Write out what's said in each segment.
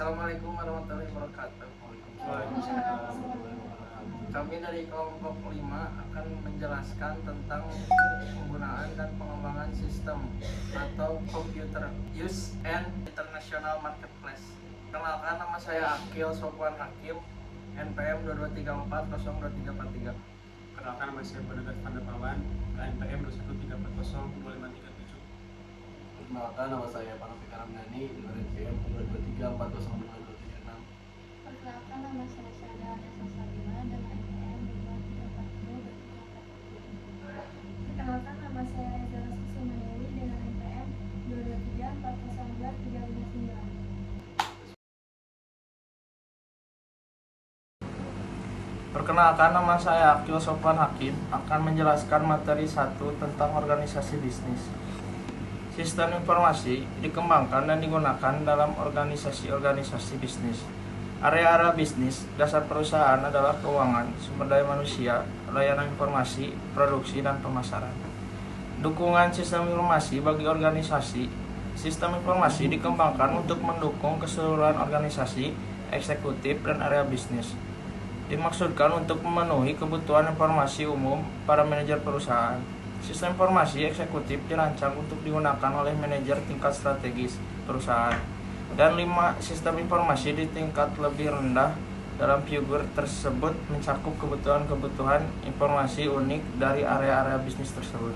Assalamualaikum warahmatullahi wabarakatuh. Waalaikumsalam. Kami dari kelompok 5 akan menjelaskan tentang penggunaan dan pengembangan sistem atau computer use and international marketplace. Kenalkan, nama saya Akil Sofwan Hakim, NPM 2234024343. Perkenalkan, nama saya Bodegat Pandapawan, KNPM 2134025337. Perkenalkan, nama saya Panafika Ramdhani dengan NPM 223405276. Perkenalkan, nama saya Syahda Anessa Salima dengan NPM 22402347. Perkenalkan, nama saya Reza Kusuma dengan NPM 223402359. Perkenalkan, nama saya Akil Sofwan Hakim, akan menjelaskan materi 1 tentang organisasi bisnis. Sistem informasi dikembangkan dan digunakan dalam organisasi-organisasi bisnis. Area-area bisnis dasar perusahaan adalah keuangan, sumber daya manusia, layanan informasi, produksi, dan pemasaran. Dukungan sistem informasi bagi organisasi. Sistem informasi dikembangkan untuk mendukung keseluruhan organisasi, eksekutif, dan area bisnis. Dimaksudkan untuk memenuhi kebutuhan informasi umum para manajer perusahaan. Sistem informasi eksekutif dirancang untuk digunakan oleh manajer tingkat strategis perusahaan. Dan 5, sistem informasi di tingkat lebih rendah dalam figur tersebut mencakup kebutuhan-kebutuhan informasi unik dari area-area bisnis tersebut.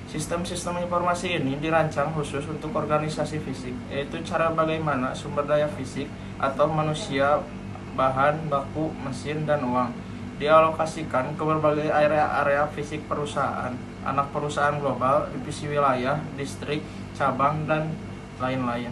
Sistem-sistem informasi ini dirancang khusus untuk organisasi fisik, yaitu cara bagaimana sumber daya fisik atau manusia, bahan baku, mesin, dan uang dialokasikan ke berbagai area-area fisik perusahaan, anak perusahaan global, divisi wilayah, distrik, cabang, dan lain-lain.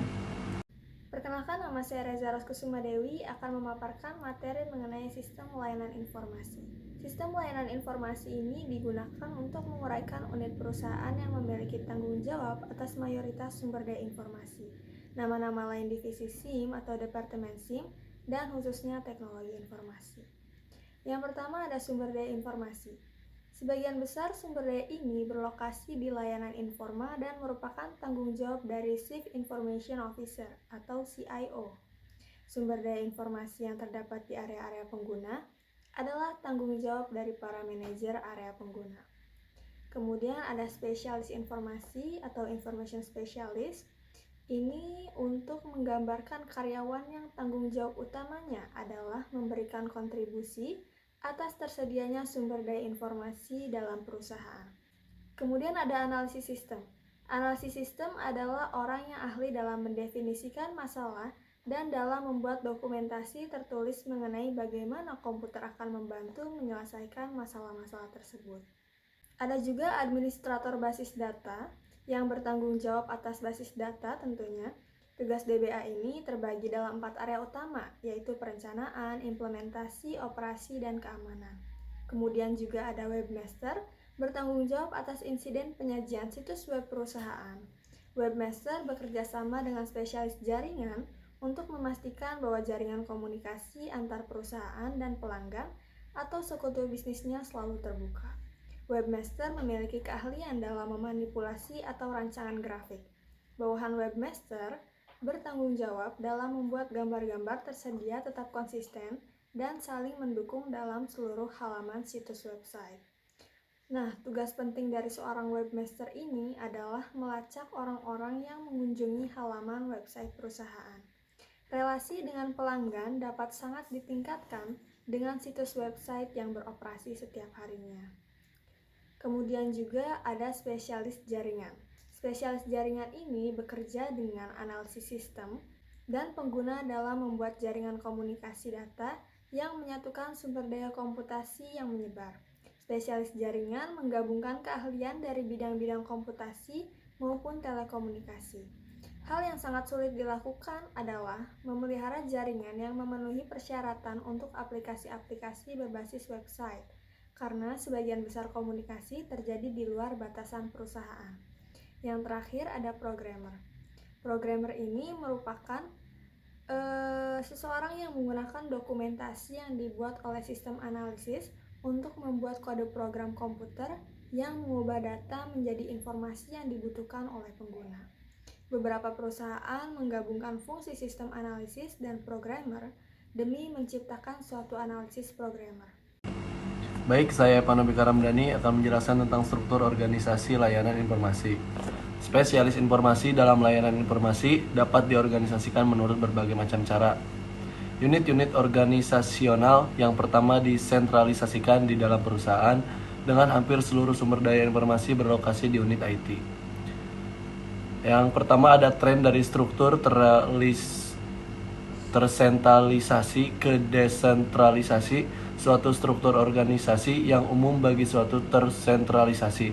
Perkenalkan, nama saya Reza Kusuma akan memaparkan materi mengenai sistem layanan informasi. Sistem layanan informasi ini digunakan untuk menguraikan unit perusahaan yang memiliki tanggung jawab atas mayoritas sumber daya informasi. Nama-nama lain divisi SIM atau departemen SIM, dan khususnya teknologi informasi. Yang pertama ada sumber daya informasi. Sebagian besar sumber daya ini berlokasi di layanan informa dan merupakan tanggung jawab dari Chief Information Officer atau CIO. Sumber daya informasi yang terdapat di area-area pengguna adalah tanggung jawab dari para manajer area pengguna. Kemudian ada spesialis informasi atau information specialist. Ini untuk menggambarkan karyawan yang tanggung jawab utamanya adalah memberikan kontribusi atas tersedianya sumber daya informasi dalam perusahaan. Kemudian ada analisis sistem. Analisis sistem adalah orang yang ahli dalam mendefinisikan masalah dan dalam membuat dokumentasi tertulis mengenai bagaimana komputer akan membantu menyelesaikan masalah-masalah tersebut. Ada juga administrator basis data yang bertanggung jawab atas basis data tentunya. Tugas DBA ini terbagi dalam 4 area utama, yaitu perencanaan, implementasi, operasi, dan keamanan. Kemudian juga ada webmaster, bertanggung jawab atas insiden penyajian situs web perusahaan. Webmaster bekerja sama dengan spesialis jaringan untuk memastikan bahwa jaringan komunikasi antar perusahaan dan pelanggan atau sekutu bisnisnya selalu terbuka. Webmaster memiliki keahlian dalam memanipulasi atau rancangan grafik. Bawahan webmaster bertanggung jawab dalam membuat gambar-gambar tersedia tetap konsisten dan saling mendukung dalam seluruh halaman situs website. Nah, tugas penting dari seorang webmaster ini adalah melacak orang-orang yang mengunjungi halaman website perusahaan. Relasi dengan pelanggan dapat sangat ditingkatkan dengan situs website yang beroperasi setiap harinya. Kemudian juga ada spesialis jaringan. Spesialis jaringan ini bekerja dengan analisis sistem dan pengguna dalam membuat jaringan komunikasi data yang menyatukan sumber daya komputasi yang menyebar. Spesialis jaringan menggabungkan keahlian dari bidang-bidang komputasi maupun telekomunikasi. Hal yang sangat sulit dilakukan adalah memelihara jaringan yang memenuhi persyaratan untuk aplikasi-aplikasi berbasis website, karena sebagian besar komunikasi terjadi di luar batasan perusahaan. Yang terakhir ada programmer. Programmer ini merupakan seseorang yang menggunakan dokumentasi yang dibuat oleh sistem analisis untuk membuat kode program komputer yang mengubah data menjadi informasi yang dibutuhkan oleh pengguna. Beberapa perusahaan menggabungkan fungsi sistem analisis dan programmer demi menciptakan suatu analisis programmer. Baik, saya Panopi Karamdani akan menjelaskan tentang struktur organisasi layanan informasi. Spesialis informasi dalam layanan informasi dapat diorganisasikan menurut berbagai macam cara. Unit-unit organisasional yang pertama disentralisasikan di dalam perusahaan dengan hampir seluruh sumber daya informasi berlokasi di unit IT. Yang pertama ada tren dari struktur tersentralisasi ke desentralisasi, suatu struktur organisasi yang umum bagi suatu tersentralisasi.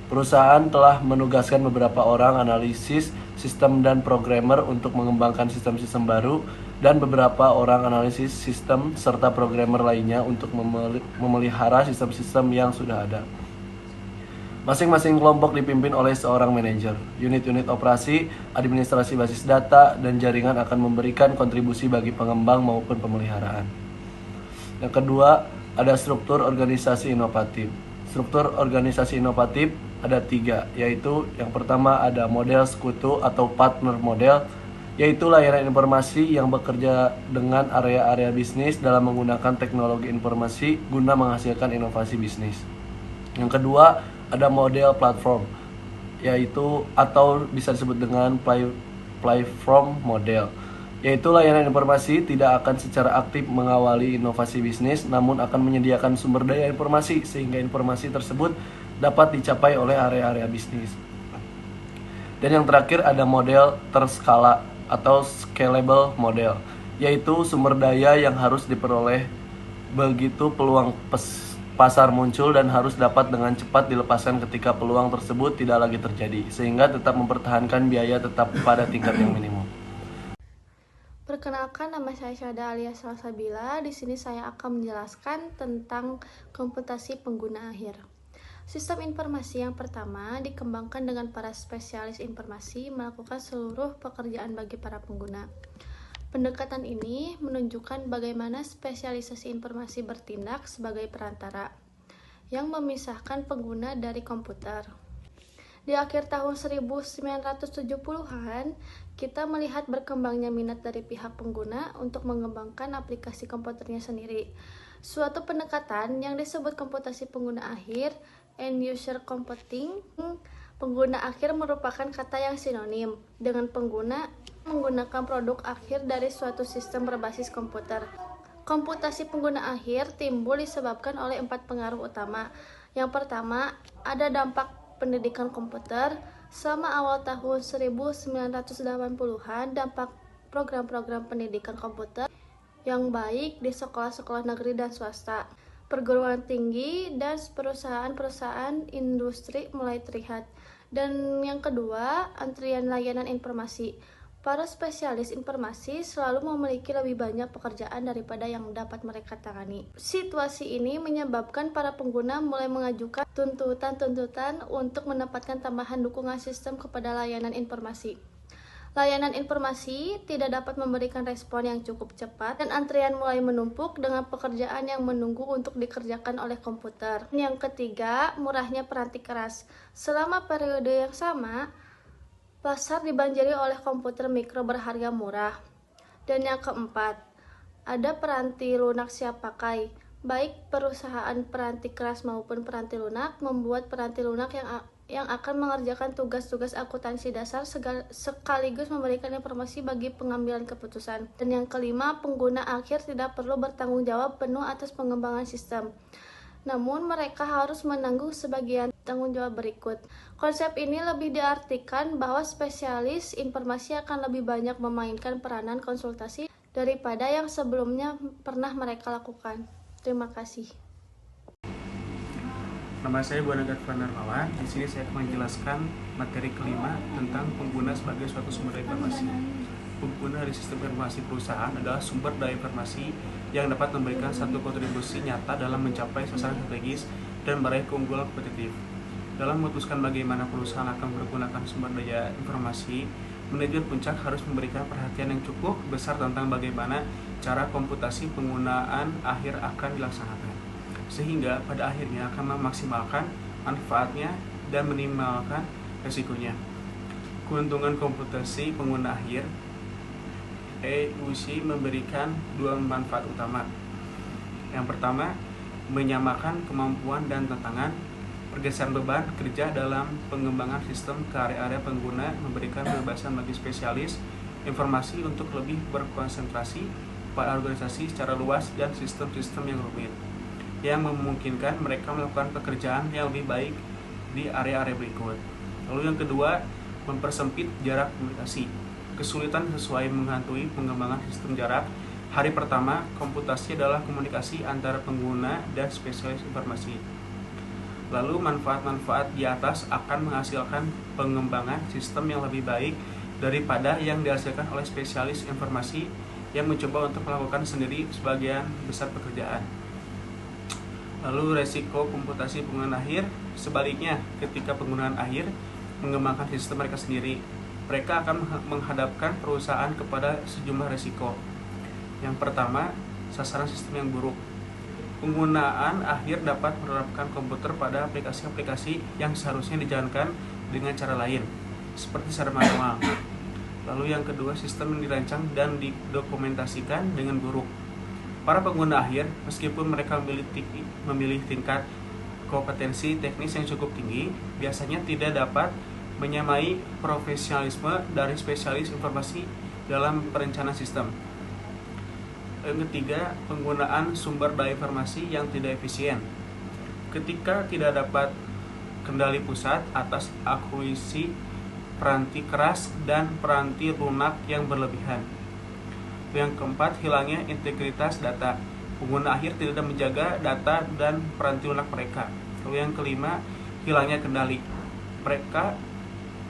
Perusahaan telah menugaskan beberapa orang analisis sistem dan programmer untuk mengembangkan sistem-sistem baru dan beberapa orang analisis sistem serta programmer lainnya untuk memelihara sistem-sistem yang sudah ada. Masing-masing kelompok dipimpin oleh seorang manajer. Unit-unit operasi, administrasi basis data, dan jaringan akan memberikan kontribusi bagi pengembang maupun pemeliharaan. Yang kedua, ada struktur organisasi inovatif. Struktur organisasi inovatif ada 3, yaitu yang pertama ada model sekutu atau partner model, yaitu layanan informasi yang bekerja dengan area-area bisnis dalam menggunakan teknologi informasi guna menghasilkan inovasi bisnis. Yang kedua, ada model platform, yaitu atau bisa disebut dengan platform model, yaitu layanan informasi tidak akan secara aktif mengawali inovasi bisnis, namun akan menyediakan sumber daya informasi sehingga informasi tersebut dapat dicapai oleh area-area bisnis. Dan yang terakhir ada model terskala atau scalable model, yaitu sumber daya yang harus diperoleh begitu peluang pasar muncul dan harus dapat dengan cepat dilepaskan ketika peluang tersebut tidak lagi terjadi, sehingga tetap mempertahankan biaya tetap pada tingkat yang minimum. Perkenalkan, nama saya Syahda alias Salsabila. Di sini saya akan menjelaskan tentang komputasi pengguna akhir. Sistem informasi yang pertama dikembangkan dengan para spesialis informasi melakukan seluruh pekerjaan bagi para pengguna. Pendekatan ini menunjukkan bagaimana spesialisasi informasi bertindak sebagai perantara yang memisahkan pengguna dari komputer. Di akhir tahun 1970-an, kita melihat berkembangnya minat dari pihak pengguna untuk mengembangkan aplikasi komputernya sendiri. Suatu pendekatan yang disebut komputasi pengguna akhir, end user computing. Pengguna akhir merupakan kata yang sinonim dengan pengguna menggunakan produk akhir dari suatu sistem berbasis komputer. Komputasi pengguna akhir timbul disebabkan oleh 4 pengaruh utama. Yang pertama, ada dampak pendidikan komputer. Selama awal tahun 1980-an, dampak program-program pendidikan komputer yang baik di sekolah-sekolah negeri dan swasta, perguruan tinggi, dan perusahaan-perusahaan industri mulai terlihat. Dan yang kedua, antrian layanan informasi. Para spesialis informasi selalu memiliki lebih banyak pekerjaan daripada yang dapat mereka tangani. Situasi ini menyebabkan para pengguna mulai mengajukan tuntutan-tuntutan untuk mendapatkan tambahan dukungan sistem kepada layanan informasi. Layanan informasi tidak dapat memberikan respon yang cukup cepat dan antrian mulai menumpuk dengan pekerjaan yang menunggu untuk dikerjakan oleh komputer. Yang ketiga, murahnya peranti keras. Selama periode yang sama, pasar dibanjiri oleh komputer mikro berharga murah. Dan yang keempat, ada peranti lunak siap pakai. Baik perusahaan peranti keras maupun peranti lunak membuat peranti lunak yang akan mengerjakan tugas-tugas akuntansi dasar sekaligus memberikan informasi bagi pengambilan keputusan. Dan yang kelima, pengguna akhir tidak perlu bertanggung jawab penuh atas pengembangan sistem. Namun mereka harus menanggung sebagian tanggung jawab berikut. Konsep ini lebih diartikan bahwa spesialis informasi akan lebih banyak memainkan peranan konsultasi daripada yang sebelumnya pernah mereka lakukan. Terima kasih. Nama saya Bu Nagat Vanarmawan. Di sini saya akan menjelaskan materi kelima tentang pengguna sebagai suatu sumber informasi. Pengguna dari sistem informasi perusahaan adalah sumber daya informasi yang dapat memberikan satu kontribusi nyata dalam mencapai sasaran strategis dan meraih keunggulan kompetitif. Dalam memutuskan bagaimana perusahaan akan menggunakan sumber daya informasi, manajer puncak harus memberikan perhatian yang cukup besar tentang bagaimana cara komputasi penggunaan akhir akan dilaksanakan, sehingga pada akhirnya akan memaksimalkan manfaatnya dan minimalkan resikonya. Keuntungan komputasi pengguna akhir, EUC memberikan dua manfaat utama. Yang pertama, menyamakan kemampuan dan tantangan, pergeseran beban kerja dalam pengembangan sistem ke area-area pengguna, memberikan kebebasan bagi spesialis informasi untuk lebih berkonsentrasi pada organisasi secara luas dan sistem-sistem yang rumit, yang memungkinkan mereka melakukan pekerjaan yang lebih baik di area-area berikut. Lalu yang kedua, mempersempit jarak komunikasi. Kesulitan sesuai menghantui pengembangan sistem jarak. Hari pertama, komputasi adalah komunikasi antara pengguna dan spesialis informasi. Lalu manfaat-manfaat di atas akan menghasilkan pengembangan sistem yang lebih baik daripada yang dihasilkan oleh spesialis informasi yang mencoba untuk melakukan sendiri sebagian besar pekerjaan. Lalu resiko komputasi pengguna akhir, sebaliknya ketika penggunaan akhir mengembangkan sistem mereka sendiri, mereka akan menghadapkan perusahaan kepada sejumlah resiko. Yang pertama, sasaran sistem yang buruk. Penggunaan akhir dapat menerapkan komputer pada aplikasi-aplikasi yang seharusnya dijalankan dengan cara lain, seperti secara manual. Lalu yang kedua, sistem yang dirancang dan didokumentasikan dengan buruk. Para pengguna akhir, meskipun mereka memilih tingkat kompetensi teknis yang cukup tinggi, biasanya tidak dapat menyamai profesionalisme dari spesialis informasi dalam perencanaan sistem. Yang ketiga, penggunaan sumber daya informasi yang tidak efisien. Ketika tidak dapat kendali pusat atas akuisisi peranti keras dan peranti lunak yang berlebihan. Yang keempat, hilangnya integritas data. Pengguna akhir tidak menjaga data dan peranti lunak mereka. Lalu yang kelima, hilangnya kendali. Mereka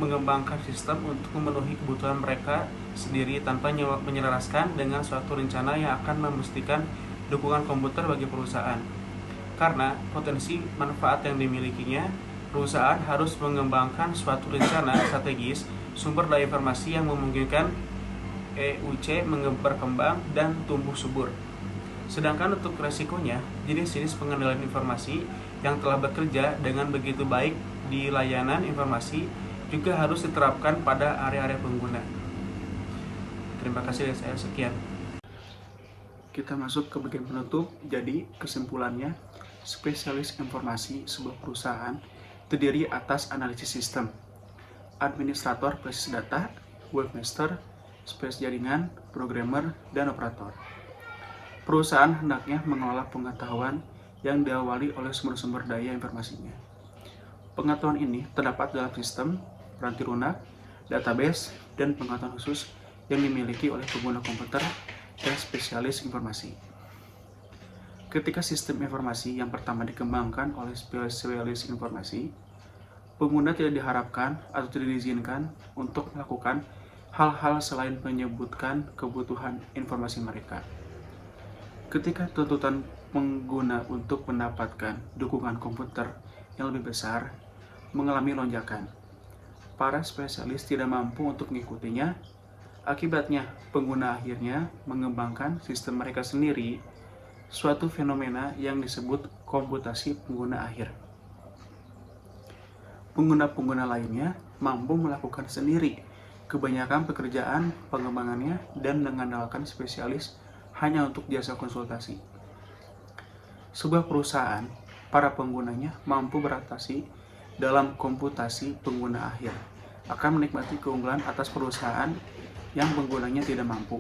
mengembangkan sistem untuk memenuhi kebutuhan mereka sendiri tanpa menyelaraskan dengan suatu rencana yang akan memastikan dukungan komputer bagi perusahaan. Karena potensi manfaat yang dimilikinya, perusahaan harus mengembangkan suatu rencana strategis sumber daya informasi yang memungkinkan EUC berkembang dan tumbuh subur. Sedangkan untuk resikonya, jenis-jenis pengendalian informasi yang telah bekerja dengan begitu baik di layanan informasi juga harus diterapkan pada area-area pengguna. Terima kasih dari saya, sekian. Kita masuk ke bagian penutup. Jadi kesimpulannya, spesialis informasi sebuah perusahaan terdiri atas analisis sistem, administrator basis data, webmaster, spesialis jaringan, programmer, dan operator. Perusahaan hendaknya mengelola pengetahuan yang diawali oleh sumber-sumber daya informasinya. Pengetahuan ini terdapat dalam sistem, peranti lunak, database, dan pengetahuan khusus yang dimiliki oleh pengguna komputer dan spesialis informasi. Ketika sistem informasi yang pertama dikembangkan oleh spesialis informasi, pengguna tidak diharapkan atau tidak diizinkan untuk melakukan hal-hal selain menyebutkan kebutuhan informasi mereka. Ketika tuntutan pengguna untuk mendapatkan dukungan komputer yang lebih besar mengalami lonjakan, para spesialis tidak mampu untuk mengikutinya. Akibatnya, pengguna akhirnya mengembangkan sistem mereka sendiri, suatu fenomena yang disebut komputasi pengguna akhir. Pengguna-pengguna lainnya mampu melakukan sendiri kebanyakan pekerjaan pengembangannya dan mengandalkan spesialis hanya untuk jasa konsultasi. Sebuah perusahaan, para penggunanya mampu beradaptasi dalam komputasi pengguna akhir, akan menikmati keunggulan atas perusahaan yang penggunanya tidak mampu.